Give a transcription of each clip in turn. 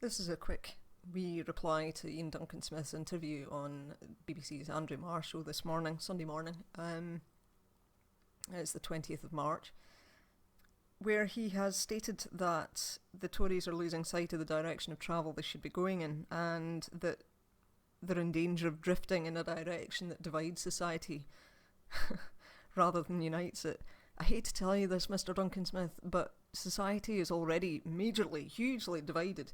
This is a quick wee reply to Iain Duncan Smith's interview on BBC's Andrew Marr show this morning, Sunday morning. It's the 20th of March, where he has stated that the Tories are losing sight of the direction of travel they should be going in, and that they're in danger of drifting in a direction that divides society rather than unites it. I hate to tell you this, Mr. Duncan Smith, but society is already majorly, hugely divided,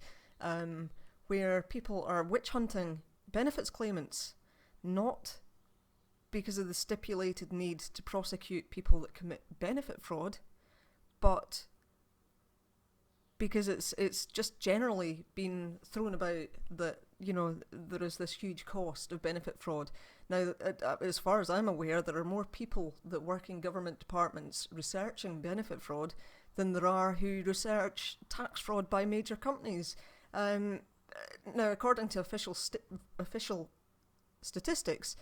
where people are witch hunting benefits claimants, not because of the stipulated need to prosecute people that commit benefit fraud, but because it's just generally been thrown about that, there is this huge cost of benefit fraud. Now, as far as I'm aware, there are more people that work in government departments researching benefit fraud than there are who research tax fraud by major companies. Now, according to official statistics,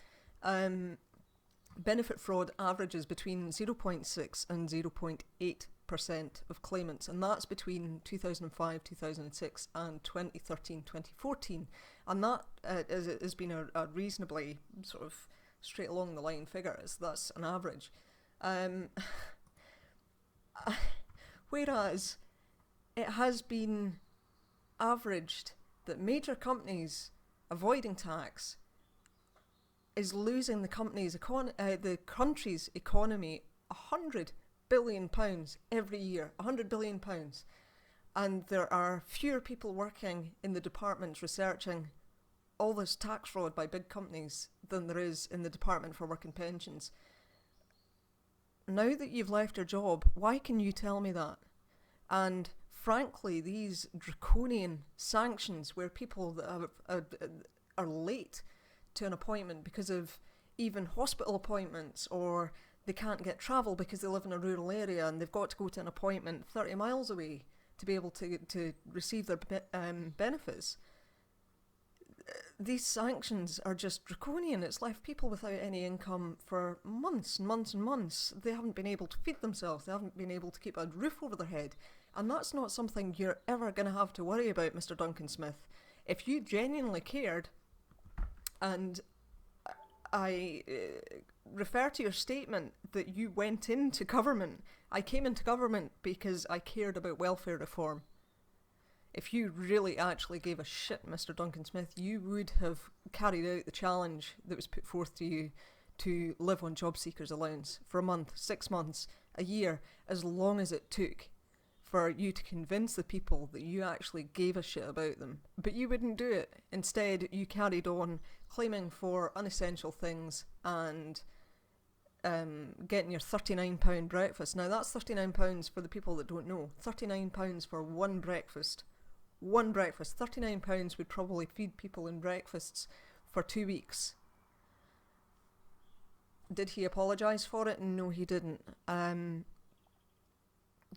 benefit fraud averages between 0.6 and 0.8% of claimants, and that's between 2005, 2006 and 2013, 2014. And that has been a reasonably sort of straight along the line figure. That's an average. Whereas it has been averaged that major companies avoiding tax is losing the country's economy £100 billion every year, £100 billion. And there are fewer people working in the departments researching all this tax fraud by big companies than there is in the Department for Work and Pensions. Now that you've left your job, why can you tell me that? And frankly, these draconian sanctions where people that are late to an appointment because of even hospital appointments, or they can't get travel because they live in a rural area and they've got to go to an appointment 30 miles away to be able to receive their benefits. These sanctions are just draconian. It's left people without any income for months and months and months. They haven't been able to feed themselves. They haven't been able to keep a roof over their head. And that's not something you're ever going to have to worry about, Mr. Duncan Smith. If you genuinely cared, and I refer to your statement that you went into government. I came into government because I cared about welfare reform. If you really actually gave a shit, Mr. Duncan Smith, you would have carried out the challenge that was put forth to you to live on job seekers allowance for a month, 6 months, a year, as long as it took for you to convince the people that you actually gave a shit about them. But you wouldn't do it. Instead, you carried on claiming for unessential things and getting your £39 breakfast. Now, that's £39 for the people that don't know. £39 for one breakfast. One breakfast. £39 would probably feed people in breakfasts for 2 weeks. Did he apologise for it? No, he didn't.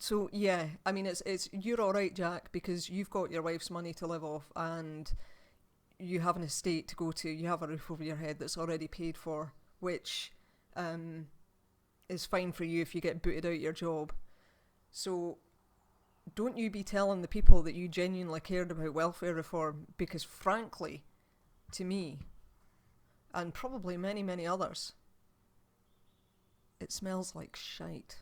So yeah, I mean, it's you're all right, Jack, because you've got your wife's money to live off, and you have an estate to go to. You have a roof over your head that's already paid for, which is fine for you if you get booted out your job. So don't you be telling the people that you genuinely cared about welfare reform, because frankly, to me, and probably many, many others, it smells like shite.